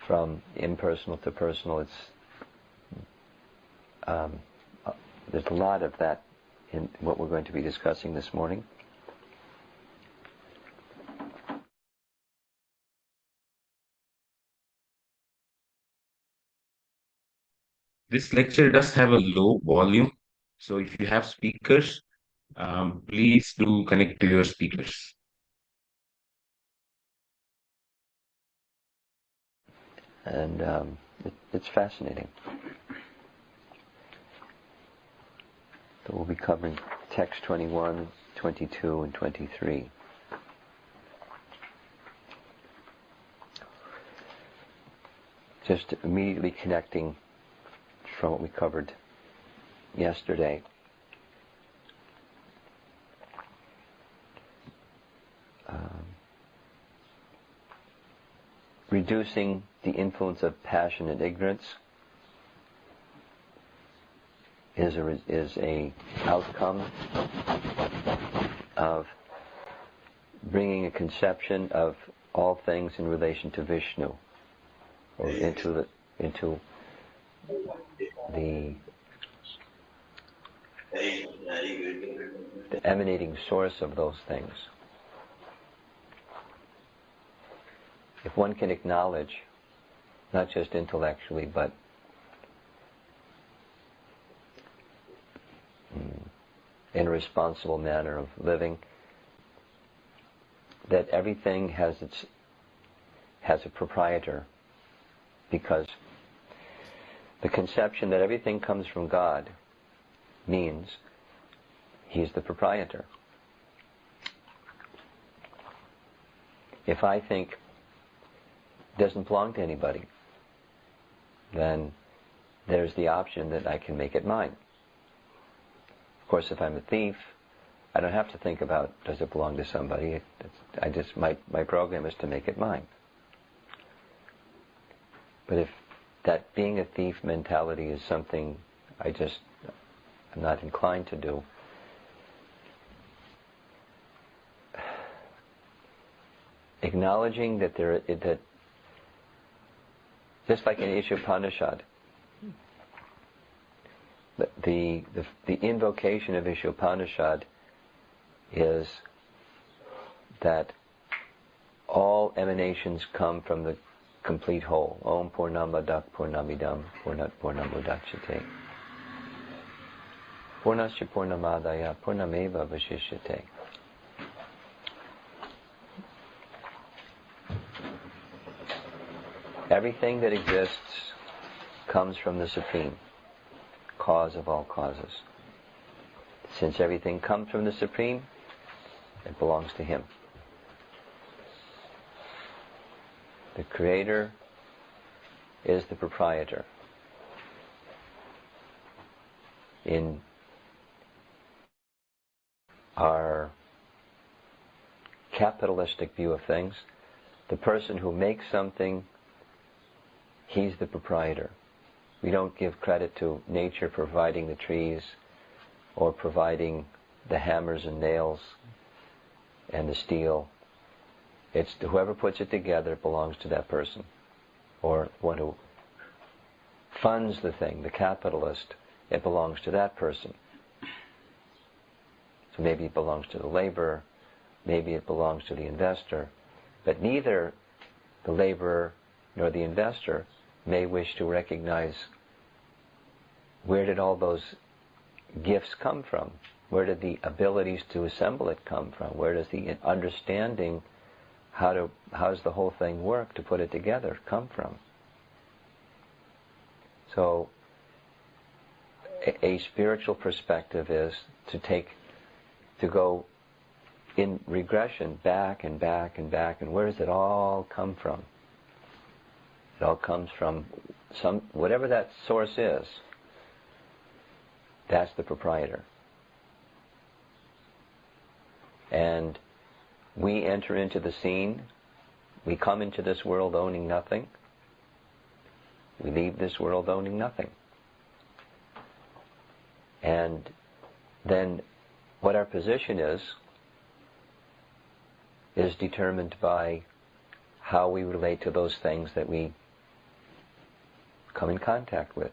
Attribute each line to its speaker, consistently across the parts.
Speaker 1: from impersonal to personal. There's a lot of that in what we're going to be discussing this morning.
Speaker 2: This lecture does have a low volume, so if you have speakers, please do connect to your speakers.
Speaker 1: And it's fascinating. So we'll be covering text 21, 22, and 23. Just immediately connecting from what we covered yesterday. Reducing the influence of passion and ignorance is a outcome of bringing a conception of all things in relation to Vishnu, or into the emanating source of those things. If one can acknowledge, not just intellectually, but in a responsible manner of living, that everything has a proprietor, because the conception that everything comes from God means He's the proprietor. If I think it doesn't belong to anybody, then there's the option that I can make it mine. Of course, if I'm a thief, I don't have to think about, does it belong to somebody? My program is to make it mine. But if that being a thief mentality is something I'm not inclined to do, acknowledging that that just like in Ishopanishad, the invocation of Ishopanishad is that all emanations come from the complete whole. Om Purnamadak Purnamidam Purnat Purnamudachyate. Purnasya Purnamadaya Purnameva Vashishyate. Everything that exists comes from the Supreme, cause of all causes. Since everything comes from the Supreme, it belongs to Him. The Creator is the proprietor. In our capitalistic view of things, the person who makes something, he's the proprietor. We don't give credit to nature providing the trees or providing the hammers and nails and the steel. It's whoever puts it together belongs to that person. Or one who funds the thing, the capitalist, it belongs to that person. So maybe it belongs to the laborer, maybe it belongs to the investor, but neither the laborer nor the investor may wish to recognize where did all those gifts come from? Where did the abilities to assemble it come from? Where does the understanding how does the whole thing work to put it together come from? So a spiritual perspective is to go in regression back and back and back, and where does it all come from? It all comes from whatever that source is. That's the proprietor. And we enter into the scene, we come into this world owning nothing, we leave this world owning nothing. And then what our position is determined by how we relate to those things that we come in contact with.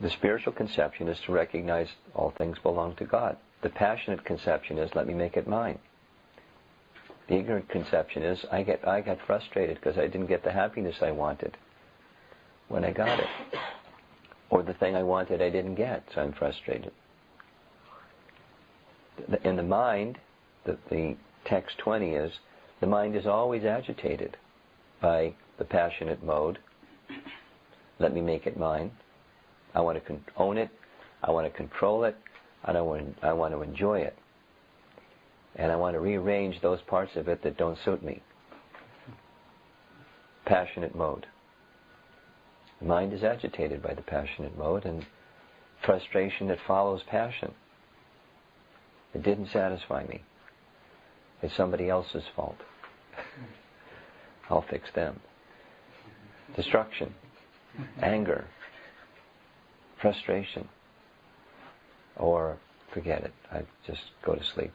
Speaker 1: The spiritual conception is to recognize all things belong to God. The passionate conception is, let me make it mine. The ignorant conception is, I got frustrated because I didn't get the happiness I wanted when I got it. Or the thing I wanted I didn't get, so I'm frustrated. In the mind, the text 20 is, the mind is always agitated by the passionate mode. Let me make it mine. I want to own it. I want to control it. And I want to enjoy it. And I want to rearrange those parts of it that don't suit me. Passionate mode. The mind is agitated by the passionate mode, and frustration that follows passion. It didn't satisfy me. It's somebody else's fault. I'll fix them. Destruction, anger, frustration, or forget it, I just go to sleep.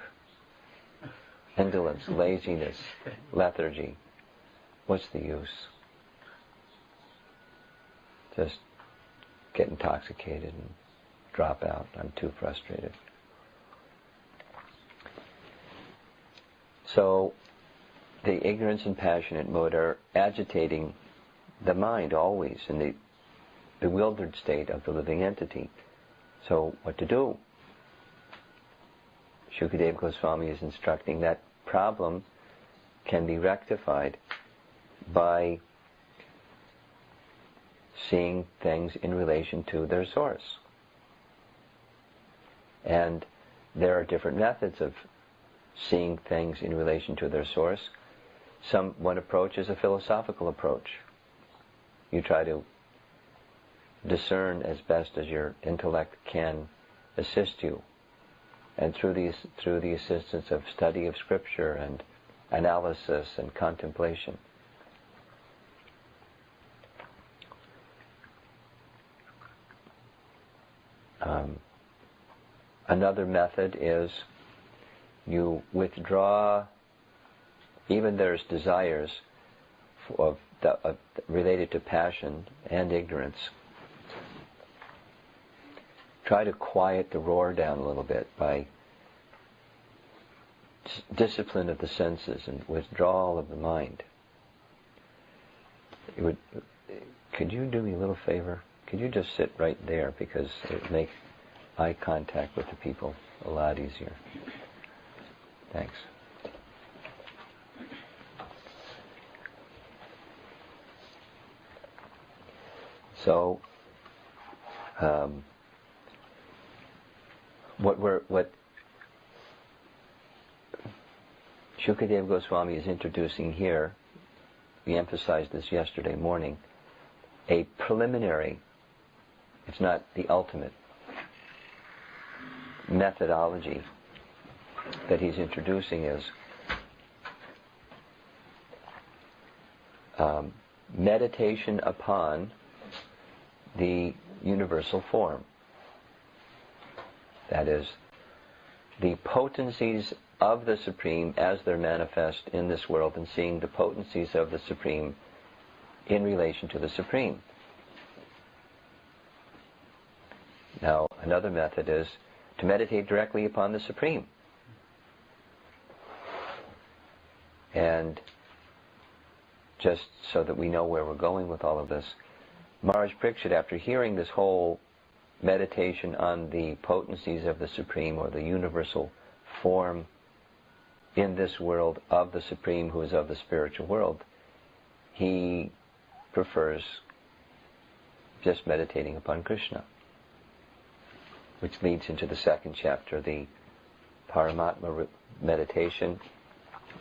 Speaker 1: Indolence, laziness, lethargy. What's the use? Just get intoxicated and drop out. I'm too frustrated. So the ignorance and passionate mode are agitating the mind always in the bewildered state of the living entity. So what to do? Shukadeva Goswami is instructing that problem can be rectified by seeing things in relation to their source. And there are different methods of seeing things in relation to their source. One approach is a philosophical approach. You try to discern as best as your intellect can assist you. And through the assistance of study of scripture and analysis and contemplation. Another method is you withdraw, even there's desires related to passion and ignorance. Try to quiet the roar down a little bit by discipline of the senses and withdrawal of the mind. Could you do me a little favor? Could you just sit right there, because it would make eye contact with the people a lot easier. Thanks. So, what Shukadeva Goswami is introducing here, we emphasized this yesterday morning, a preliminary, it's not the ultimate, methodology that he's introducing is meditation upon the universal form. That is, the potencies of the Supreme as they're manifest in this world, and seeing the potencies of the Supreme in relation to the Supreme. Now, another method is to meditate directly upon the Supreme. And just so that we know where we're going with all of this, Maharaj Parikshit, after hearing this whole meditation on the potencies of the Supreme, or the universal form in this world of the Supreme who is of the spiritual world, he prefers just meditating upon Krishna, which leads into the second chapter, the Paramatma meditation,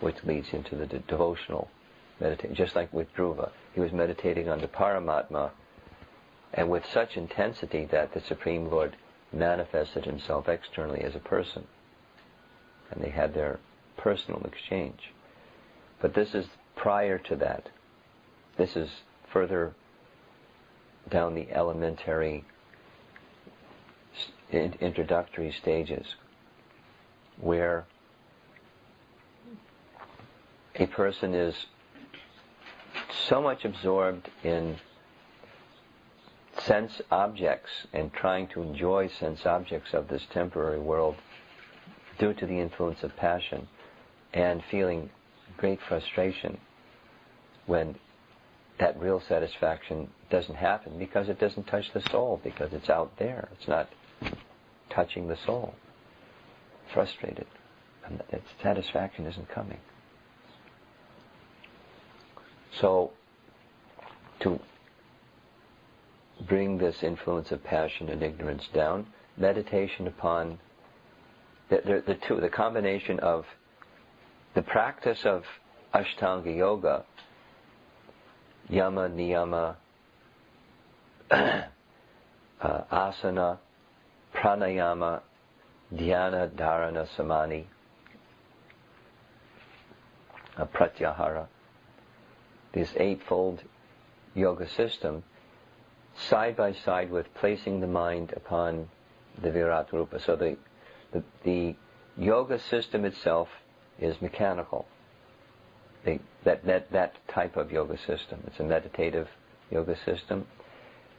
Speaker 1: which leads into the devotional meditation. Just like with Dhruva, he was meditating on the Paramatma, and with such intensity that the Supreme Lord manifested himself externally as a person, and they had their personal exchange. But this is prior to that. This is further down the elementary introductory stages, where a person is so much absorbed in sense objects and trying to enjoy sense objects of this temporary world due to the influence of passion, and feeling great frustration when that real satisfaction doesn't happen because it doesn't touch the soul, because it's out there. It's not touching the soul. Frustrated. And its satisfaction isn't coming. So, to bring this influence of passion and ignorance down, meditation upon the combination of the practice of Ashtanga Yoga, yama, niyama, asana, pranayama, dhyana, dharana, samani, pratyahara, this eightfold yoga system, side by side with placing the mind upon the Virat Rupa. So the yoga system itself is mechanical. That type of yoga system. It's a meditative yoga system.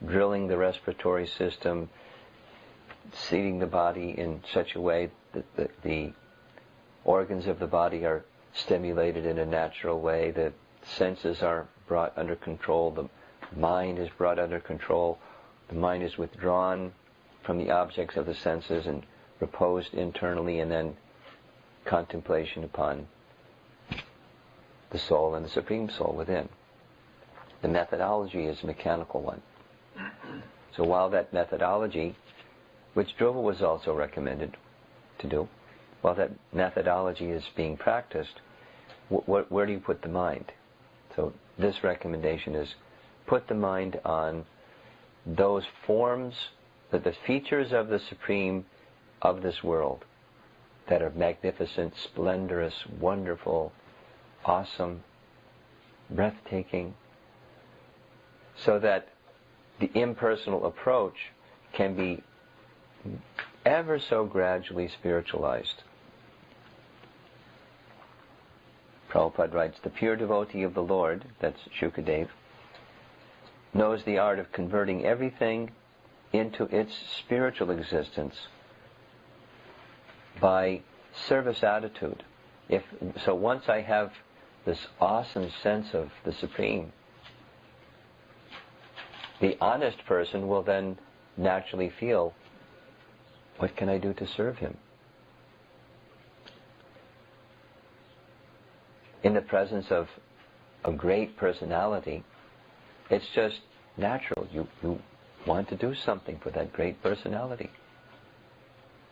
Speaker 1: Drilling the respiratory system, seating the body in such a way that the organs of the body are stimulated in a natural way, the senses are brought under control, the mind is brought under control, the mind is withdrawn from the objects of the senses and reposed internally, and then contemplation upon the soul and the Supreme Soul within. The methodology is a mechanical one. So while that methodology, which Dhruva was also recommended to do, while that methodology is being practiced, where do you put the mind? So this recommendation is put the mind on those forms, the features of the Supreme of this world that are magnificent, splendorous, wonderful, awesome, breathtaking, so that the impersonal approach can be ever so gradually spiritualized. Prabhupada writes, the pure devotee of the Lord, that's Shukadev, knows the art of converting everything into its spiritual existence by service attitude. So once I have this awesome sense of the Supreme, the honest person will then naturally feel, what can I do to serve him? In the presence of a great personality, it's just natural. You want to do something for that great personality.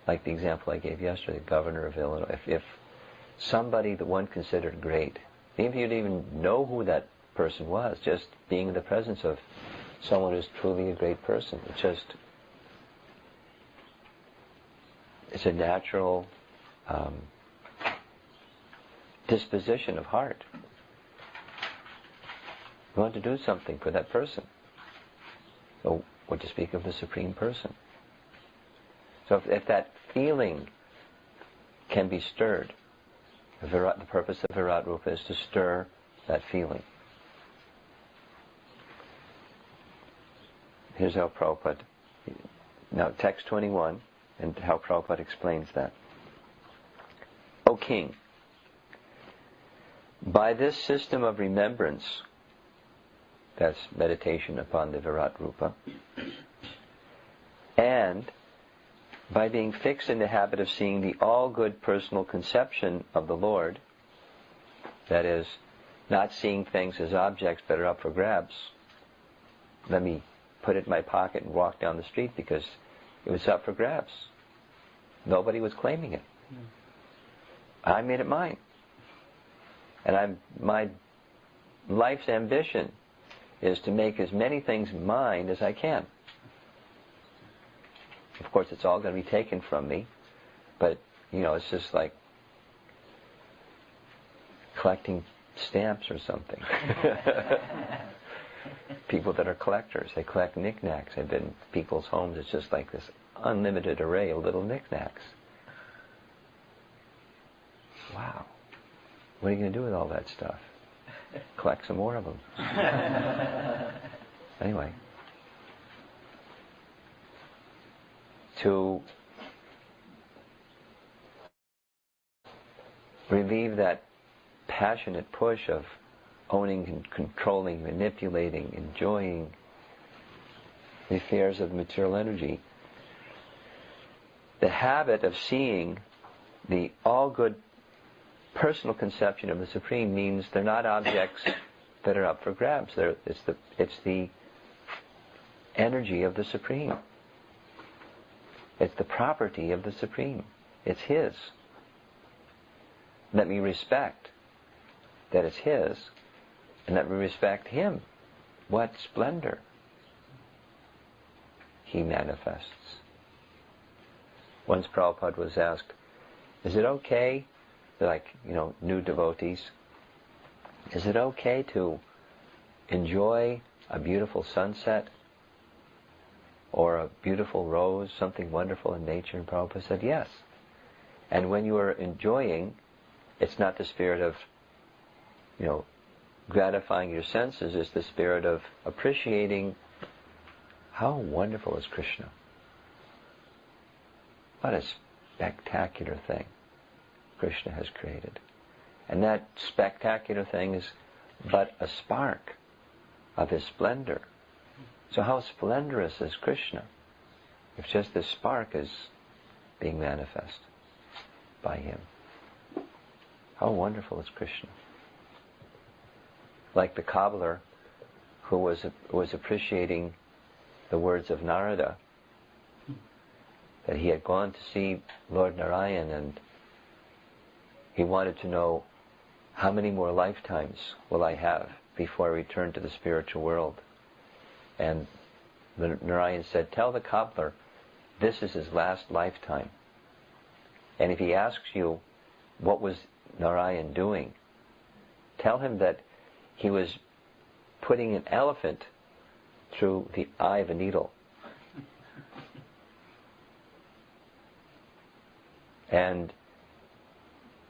Speaker 1: Like the example I gave yesterday, the governor of Illinois. If somebody that one considered great, even if you didn't even know who that person was, just being in the presence of someone who's truly a great person, it's a natural disposition of heart. You want to do something for that person. So what to speak of the Supreme Person? So if that feeling can be stirred, the purpose of Virat Rupa is to stir that feeling. Here's how Prabhupada, now text 21, and how Prabhupada explains that. O King, by this system of remembrance, that's meditation upon the Virat Rupa, and by being fixed in the habit of seeing the all-good personal conception of the Lord, that is, not seeing things as objects that are up for grabs. Let me put it in my pocket and walk down the street because it was up for grabs. Nobody was claiming it. I made it mine. And my life's ambition is to make as many things mine as I can. Of course, it's all going to be taken from me, but, it's just like collecting stamps or something. People that are collectors, they collect knickknacks. I've been in people's homes, it's just like this unlimited array of little knickknacks. Wow. What are you going to do with all that stuff? collect some more of them. Anyway, to relieve that passionate push of owning and controlling, manipulating, enjoying the affairs of material energy, the habit of seeing the all-good personal conception of the Supreme means they're not objects that are up for grabs. It's the energy of the Supreme. It's the property of the Supreme. It's His. Let me respect that it's His, and let me respect Him. What splendor He manifests. Once Prabhupada was asked, is it okay, like, new devotees, is it okay to enjoy a beautiful sunset or a beautiful rose, something wonderful in nature? And Prabhupada said, yes. And when you are enjoying, it's not the spirit of, gratifying your senses, it's the spirit of appreciating how wonderful is Krishna. What a spectacular thing Krishna has created. And that spectacular thing is but a spark of His splendor. So how splendorous is Krishna if just this spark is being manifest by Him? How wonderful is Krishna. Like the cobbler who was appreciating the words of Narada, that he had gone to see Lord Narayan and he wanted to know, how many more lifetimes will I have before I return to the spiritual world? And Narayan said, tell the cobbler this is his last lifetime. And if he asks you, what was Narayan doing? Tell him that he was putting an elephant through the eye of a needle. And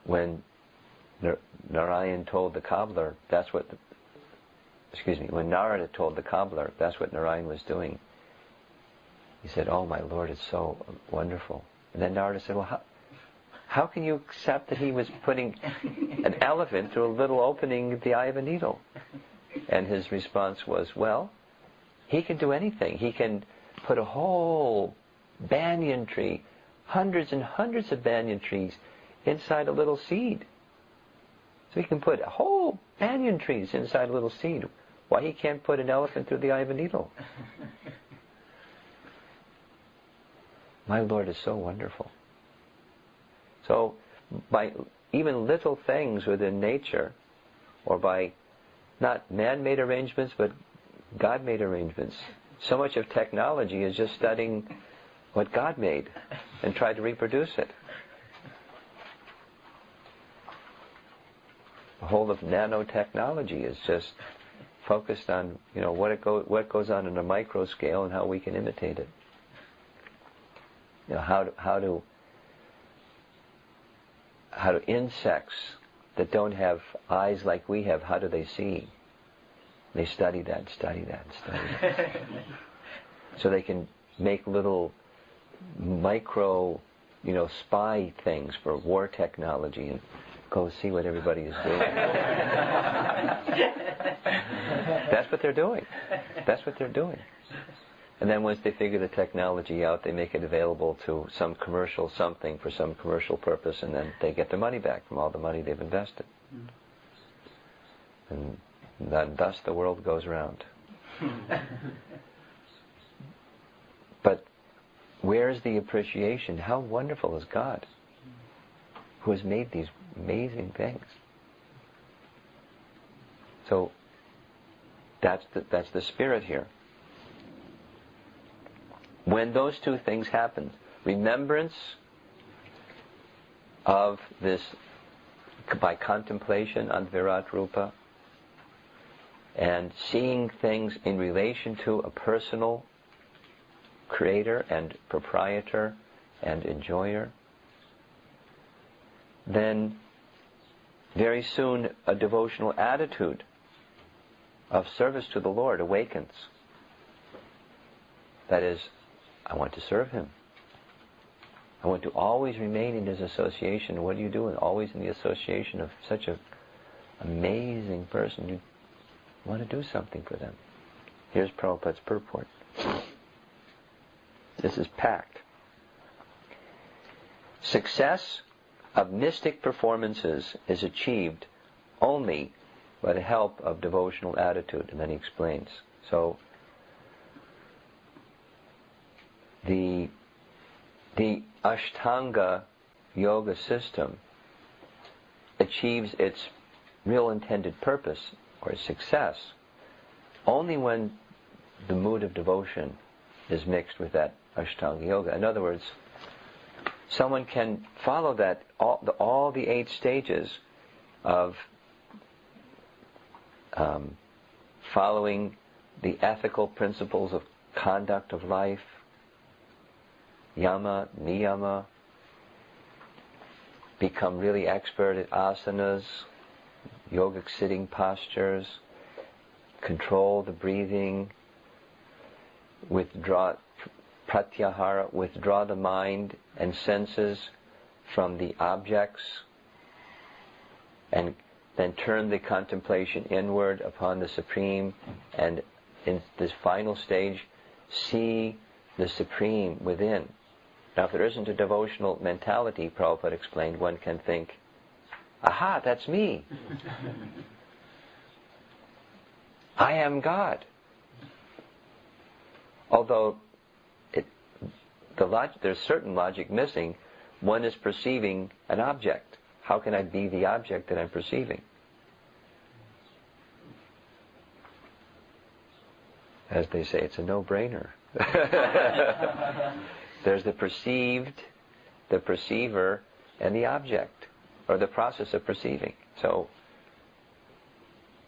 Speaker 1: when Narayan told the cobbler, when Narada told the cobbler that's what Narayan was doing, he said, oh, my Lord, it's so wonderful. And then Narada said, well, how can you accept that he was putting an elephant through a little opening at the eye of a needle? And his response was, well, he can do anything. He can put a whole banyan tree, hundreds and hundreds of banyan trees, inside a little seed. So he can put whole banyan trees inside a little seed. Why he can't put an elephant through the eye of a needle? My Lord is so wonderful. So by even little things within nature, or by not man-made arrangements but God-made arrangements, so much of technology is just studying what God made and tried to reproduce it. The whole of nanotechnology is just focused on, what goes on in a micro scale and how we can imitate it. How do insects that don't have eyes like we have, how do they see? They study that, study that, study that. So they can make little micro, spy things for war technology and go see what everybody is doing. That's what they're doing. That's what they're doing. And then once they figure the technology out, they make it available to some commercial something for some commercial purpose, and then they get their money back from all the money they've invested. And thus the world goes round. But where is the appreciation? How wonderful is God, who has made these amazing things? So that's the spirit here. When those two things happen, remembrance of this by contemplation on Virat Rupa, and seeing things in relation to a personal creator and proprietor and enjoyer, then very soon a devotional attitude of service to the Lord awakens. That is, I want to serve Him. I want to always remain in His association. What are you doing? Always in the association of such an amazing person. You want to do something for them. Here's Prabhupada's purport. This is packed. Success of mystic performances is achieved only by the help of devotional attitude. And then he explains. So, the Ashtanga yoga system achieves its real intended purpose or success only when the mood of devotion is mixed with that Ashtanga yoga. In other words, someone can follow that all the 8 stages of following the ethical principles of conduct of life, yama, niyama, become really expert at asanas, yogic sitting postures, control the breathing, withdraw pratyahara, withdraw the mind and senses from the objects, and then turn the contemplation inward upon the Supreme, and in this final stage, see the Supreme within. Now, if there isn't a devotional mentality, Prabhupada explained, one can think, aha, that's me. I am God. Although there's certain logic missing, one is perceiving an object. How can I be the object that I'm perceiving? As they say, it's a no-brainer. There's the perceived, the perceiver, and the object, or the process of perceiving. So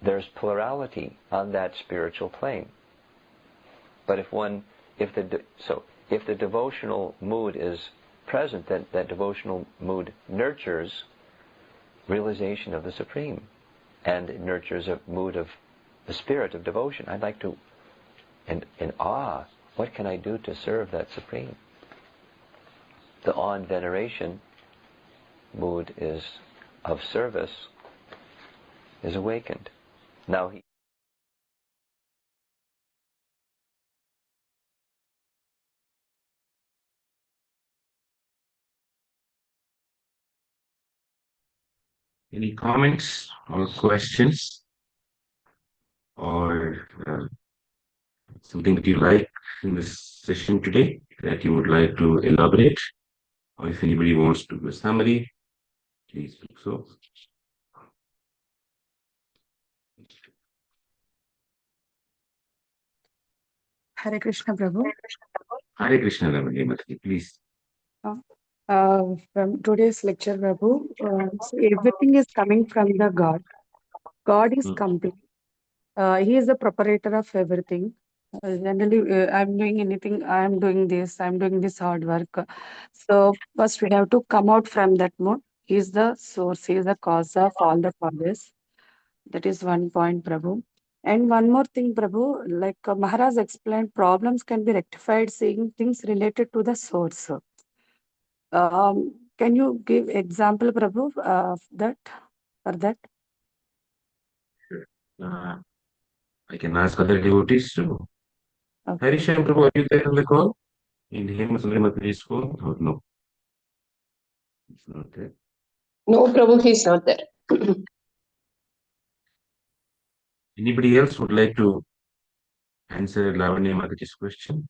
Speaker 1: there's plurality on that spiritual plane. But if the devotional mood is present, that devotional mood nurtures realization of the Supreme, and it nurtures a mood of the spirit of devotion. I'd like to, in awe, what can I do to serve that Supreme? The awe and veneration mood of service is awakened. Now
Speaker 2: Any comments or questions, or something that you like in this session today that you would like to elaborate? Or if anybody wants to do a summary, please do so.
Speaker 3: Hare Krishna, Prabhu.
Speaker 2: Hare Krishna, Ramani Mataji, please.
Speaker 3: From today's lecture, Prabhu, so everything is coming from the God. God is complete. He is the proprietor of everything. Generally, I'm doing anything, I'm doing this hard work. So first we have to come out from that mode. He is the source, he is the cause of all the causes. That is one point, Prabhu. And one more thing, Prabhu, like Maharaj explained, problems can be rectified seeing things related to the source. Can you give example, Prabhu, of that? For that?
Speaker 2: I can ask other devotees too.
Speaker 3: Okay.
Speaker 2: Harisham Prabhu, are you there on the call? In Hemasunder Mataji's call, or no? It's not there.
Speaker 4: No, Prabhu, he's not there.
Speaker 2: Anybody else would like to answer Lavanya Mataji's question?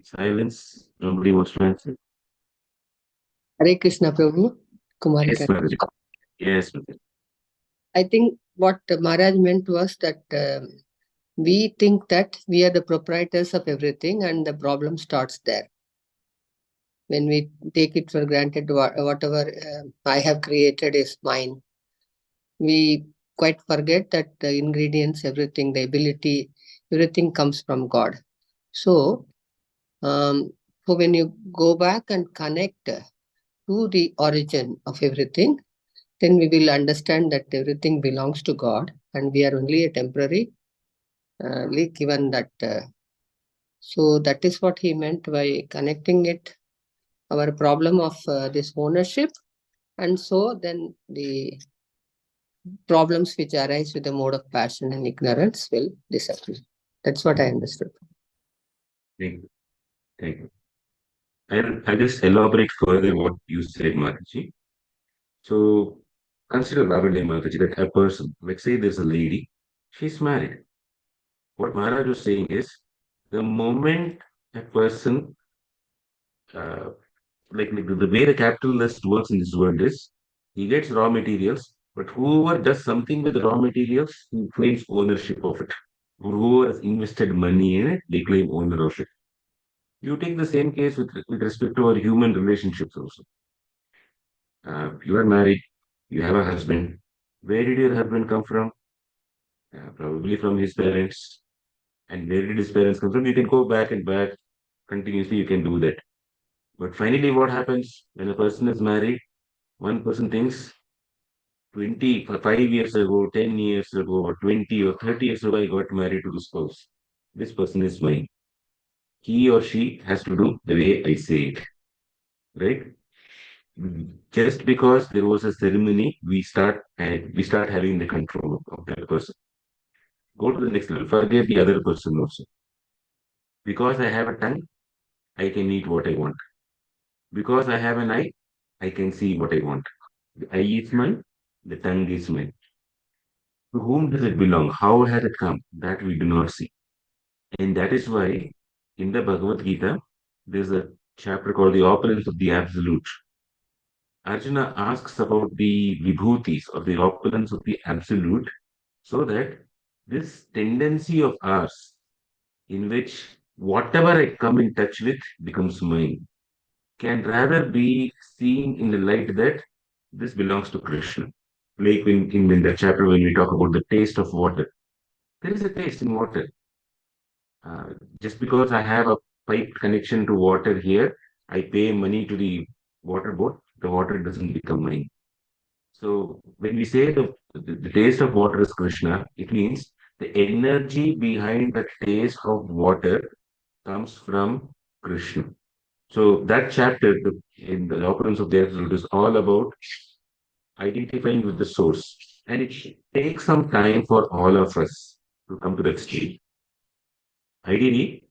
Speaker 2: Silence. Nobody wants to answer.
Speaker 4: Hare Krishna, Prabhu. Kumari.
Speaker 2: Yes, Mataji. Yes, Mataji.
Speaker 4: I think what Maharaj meant was that we think that we are the proprietors of everything, and the problem starts there. When we take it for granted, whatever I have created is mine, we quite forget that the ingredients, everything, the ability, everything comes from God. So So when you go back and connect to the origin of everything, then we will understand that everything belongs to God and we are only a temporary given that. So that is what he meant by connecting it, our problem of this ownership. And so then the problems which arise with the mode of passion and ignorance will disappear. That's what I understood.
Speaker 2: Thank you. Thank you. I'll just elaborate further what you said, Mataji. So consider Lavanya Mataji that a person, let's say there's a lady, she's married. What Maharaj was saying is the moment a person, uh, like the way the capitalist works in this world is he gets raw materials, but whoever does something with the raw materials, he claims ownership of it. Whoever has invested money in it, they claim owner of it. You take the same case with respect to our human relationships also. You are married, you have a husband. Where did your husband come from? Probably from his parents. And where did his parents come from? You can go back and back continuously, you can do that. But finally, what happens when a person is married? One person thinks 5 years ago, 10 years ago, or 20 or 30 years ago, I got married to this spouse. This person is mine. He or she has to do the way I say it, right? Just because there was a ceremony, we start having the control of that person. Go to the next level. Forget the other person also. Because I have a tongue, I can eat what I want. Because I have an eye, I can see what I want. The eye is mine, the tongue is mine. To whom does it belong? How has it come? That we do not see. And that is why in the Bhagavad Gita, there's a chapter called the opulence of the absolute. Arjuna asks about the vibhutis or the opulence of the absolute so that this tendency of ours in which whatever I come in touch with becomes mine can rather be seen in the light that this belongs to Krishna. Like in the chapter when we talk about the taste of water, there is a taste in water. Uh, just because I have a pipe connection to water here, I pay money to the water board, the water doesn't become mine. So when we say the taste of water is Krishna, it means the energy behind the taste of water comes from Krishna. So that chapter in the opulence of the absolute is all about identifying with the source. And it takes some time for all of us to come to that stage. Ideally,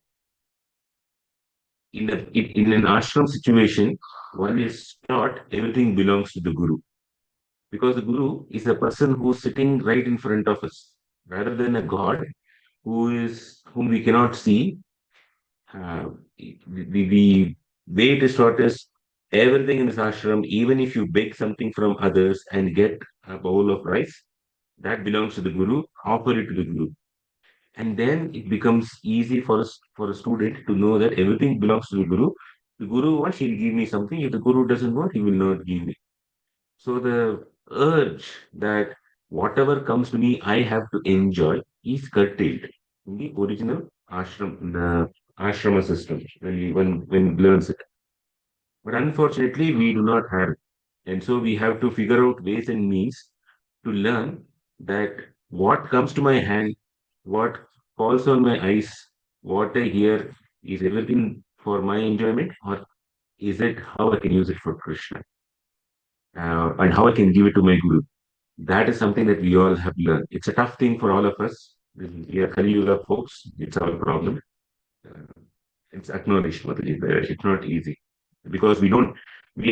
Speaker 2: in an ashram situation, one is taught everything belongs to the guru because the guru is a person who's sitting right in front of us rather than a god whom we cannot see. Uh, the way it is taught is everything in this ashram, even if you beg something from others and get a bowl of rice, that belongs to the guru, offer it to the guru. And then it becomes easy for a student to know that everything belongs to the guru. The guru wants, he'll give me something. If the guru doesn't want, he will not give me. So the urge that whatever comes to me, I have to enjoy is curtailed in the original the ashrama system when learns it. But unfortunately, we do not have it. And so we have to figure out ways and means to learn that what comes to my hand, what falls on my eyes, what I hear, is everything for my enjoyment, or is it how I can use it for Krishna, and how I can give it to my Guru. That is something that we all have learned. It's a tough thing for all of us. We are Kali Yuga folks. It's our problem. Uh, it's acknowledged, Mataji. It's not easy because we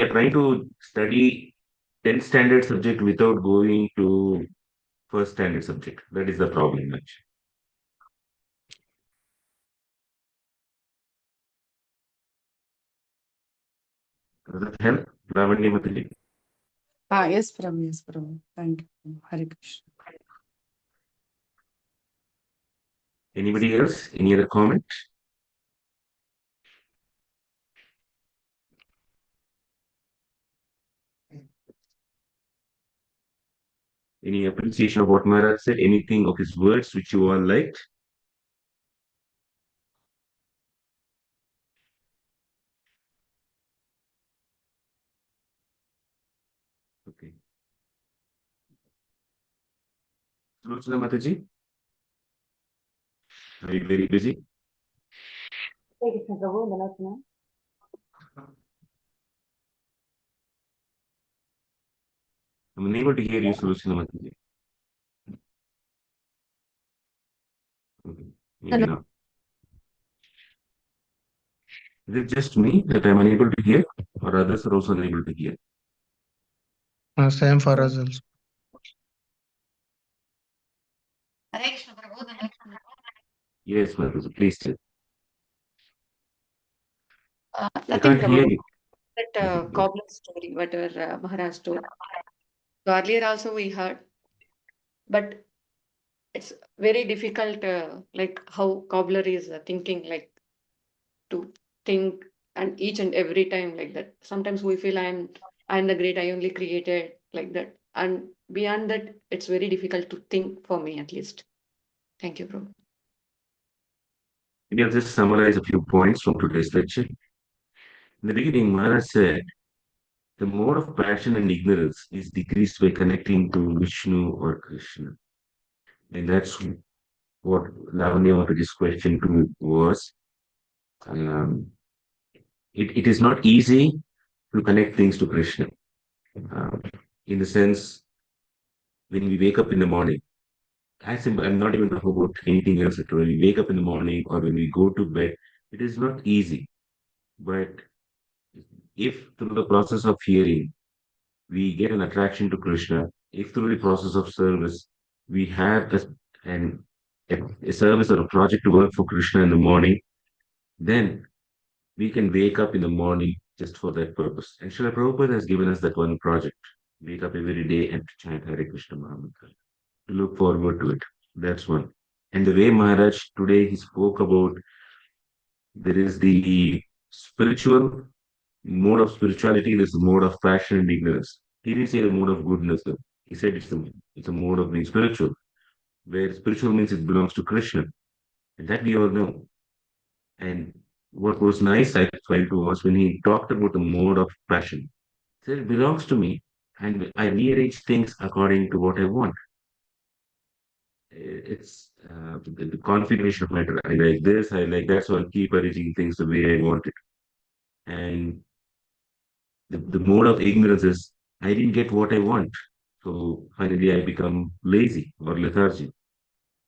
Speaker 2: are trying to study 10th standard subject without going to first standard subject. That is the problem, actually. Does that help, Lavanya Mataji?
Speaker 3: Yes, Prabhu. Yes, Prabhu. Thank you. Hare Krishna.
Speaker 2: Anybody else? Any other comment? Any appreciation of what Maharaj said? Anything of his words which you all liked? Okay. Sulochana Mataji, are you very busy?
Speaker 3: Hey, Krishna Prabhu, Dalachana.
Speaker 2: I'm unable to hear you, Sulochana Mataji. Okay. Maybe
Speaker 4: Hello.
Speaker 2: not. Is it just me that I'm unable to hear, or others are also unable to hear?
Speaker 5: Same for us also.
Speaker 4: Hare Krishna Prabhu, Dalachana.
Speaker 2: Yes, Mataji, please tell. I
Speaker 6: Nothing,
Speaker 2: can't hear
Speaker 6: Prabhu.
Speaker 2: you.
Speaker 6: That
Speaker 2: Okay, good.
Speaker 6: cobbler story, whatever Maharaj told. So earlier also we heard, but it's very difficult, like how cobbler is thinking, like to think, and each and every time like that. Sometimes we feel I'm the great, I only created like that, and beyond that, it's very difficult to think for me at least. Thank you, Prabhu.
Speaker 2: Maybe I'll just summarize a few points from today's lecture. In the beginning, Maharaj said, the mode of passion and ignorance is decreased by connecting to Vishnu or Krishna. And that's what Lavanya Mataji's question to me was. Um, it is not easy to connect things to Krishna. Um, in the sense, when we wake up in the morning, as simple, I'm not even talking about anything else. When we wake up in the morning or when we go to bed, it is not easy. But if through the process of hearing, we get an attraction to Krishna, if through the process of service, we have an, a service or a project to work for Krishna in the morning, then we can wake up in the morning just for that purpose. And Srila Prabhupada has given us that one project. Wake up every day and chant Hare Krishna Mahamantra. To look forward to it. That's one. And the way Maharaj today he spoke about there is the spiritual mode of spirituality, there's the mode of passion and ignorance. He didn't say the mode of goodness, though. He said it's a mode of being spiritual, where spiritual means it belongs to Krishna. And that we all know. And what was nice, I find, was when he talked about the mode of passion. He said it belongs to me, and I rearrange things according to what I want. It's the configuration of matter. I like this, I like that, so I'll keep arranging things the way I want it. And the mode of ignorance is I didn't get what I want. So finally I become lazy or lethargic.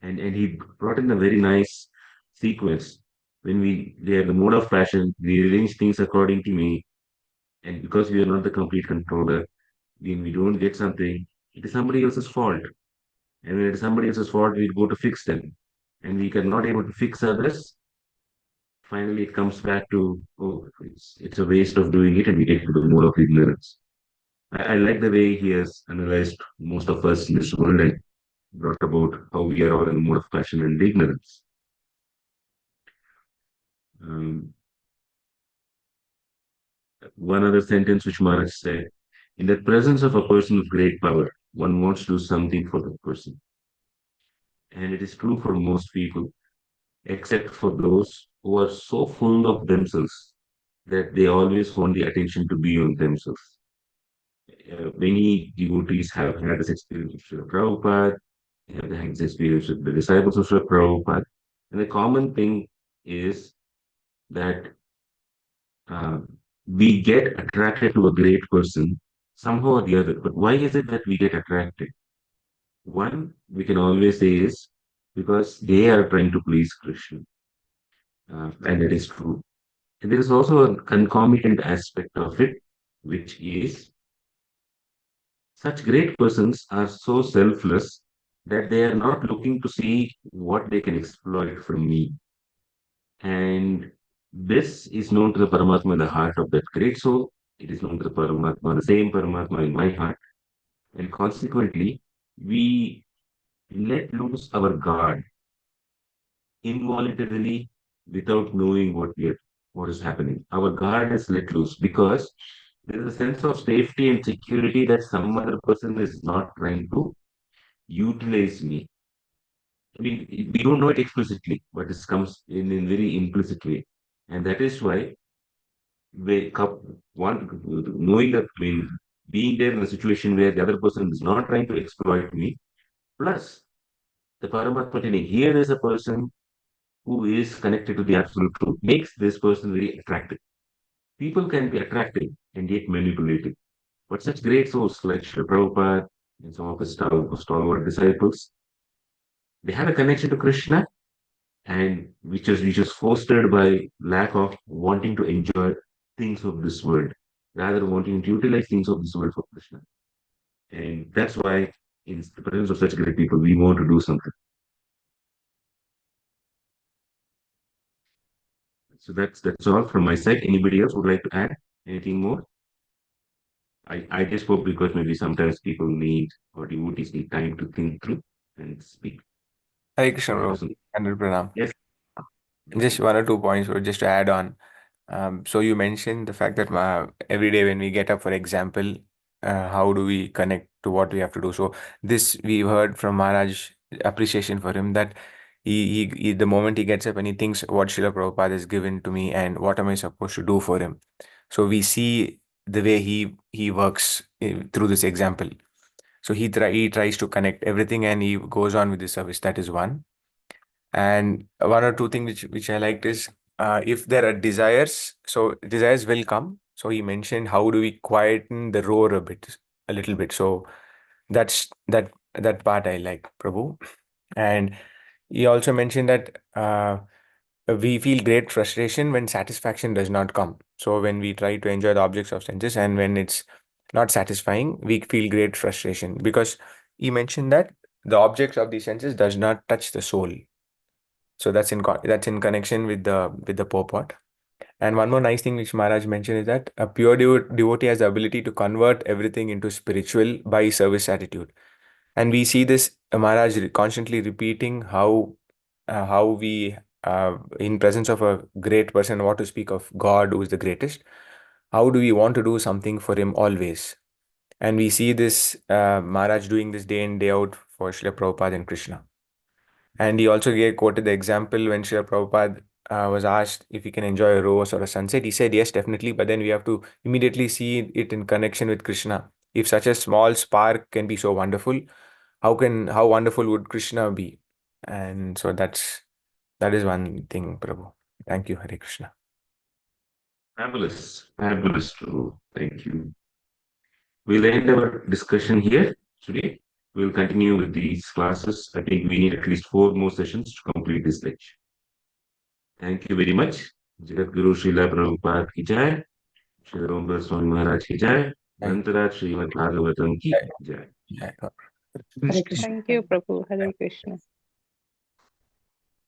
Speaker 2: And he brought in a very nice sequence. When they are the mode of passion, we arrange things according to me. And because we are not the complete controller, when we don't get something, it is somebody else's fault. And when it is somebody else's fault, we go to fix them. And we cannot able to fix others. Finally, it comes back to, oh, it's a waste of doing it, and we get to the mode of ignorance. I like the way he has analyzed most of us in this world and brought about how we are all in a mode of passion and ignorance. Um, one other sentence which Maharaj said, in the presence of a person of great power, one wants to do something for that person. And it is true for most people, except for those who are so full of themselves that they always want the attention to be on themselves. Many devotees have had this experience with Srila Prabhupada, they have had this experience with the disciples of Srila Prabhupada. And the common thing is that uh, we get attracted to a great person somehow or the other. But why is it that we get attracted? One, we can always say is because they are trying to please Krishna. And that is true. And there is also a concomitant aspect of it, which is such great persons are so selfless that they are not looking to see what they can exploit from me. And this is known to the Paramatma in the heart of that great soul. It is known to the Paramatma, the same Paramatma in my heart. And consequently, we let loose our guard involuntarily without knowing what is happening. Our guard is let loose because there is a sense of safety and security that some other person is not trying to utilize me. I mean, we don't know it explicitly, but it comes in very implicit way. And that is why one knowing that, I mean, being there in a situation where the other person is not trying to exploit me, plus the Paramatma telling here is a person who is connected to the absolute truth, makes this person very attractive. People can be attractive and yet manipulative. But such great souls like Srila Prabhupada and some of his stalwart disciples, they have a connection to Krishna, and which is fostered by lack of wanting to enjoy things of this world, rather wanting to utilize things of this world for Krishna. And that's why, in the presence of such great people, we want to do something. So that's all from my side. Anybody else would like to add anything more? I just spoke because maybe sometimes people need or devotees need time to think through and speak.
Speaker 7: Hare Krishna, bro.
Speaker 2: Awesome.
Speaker 7: 100 pranam.
Speaker 2: Yes.
Speaker 7: Just one or two points, or just to add on. So you mentioned the fact that every day when we get up, for example, how do we connect to what we have to do? So this we heard from Maharaj, appreciation for him, that the moment he gets up and he thinks what Srila Prabhupada has given to me and what am I supposed to do for him. So we see the way he works through this example. So he tries to connect everything and he goes on with the service. That is one. And one or two things which I liked is, if there are desires, so desires will come. So he mentioned how do we quieten the roar a little bit. So that part I like, Prabhu. And he also mentioned that we feel great frustration when satisfaction does not come. So when we try to enjoy the objects of senses and when it's not satisfying, we feel great frustration, because he mentioned that the objects of the senses does not touch the soul. So that's in connection with the purport. And one more nice thing which Maharaj mentioned is that a pure devotee has the ability to convert everything into spiritual by service attitude. And we see this Maharaj constantly repeating how we in presence of a great person, what to speak of God who is the greatest, how do we want to do something for him always? And we see this Maharaj doing this day in day out for Srila Prabhupada and Krishna. And he also quoted the example when Srila Prabhupada was asked if he can enjoy a rose or a sunset. He said, yes, definitely. But then we have to immediately see it in connection with Krishna. If such a small spark can be so wonderful, how wonderful would Krishna be? And so that is one thing, Prabhu. Thank you, Hare Krishna.
Speaker 2: Fabulous. Fabulous, true. Thank you. We'll end our discussion here today. We'll continue with these classes. I think we need at least 4 more sessions to complete this lecture. Thank you very much. Jagat Guru Srila Prabhupada ki jai. Srila Ramdas Swami Maharaj ki jai. Grantharaj Srimad Bhagavatam ki jai.
Speaker 7: Yeah.
Speaker 3: Hare Krishna.
Speaker 8: Thank you, Prabhu. Hare Krishna.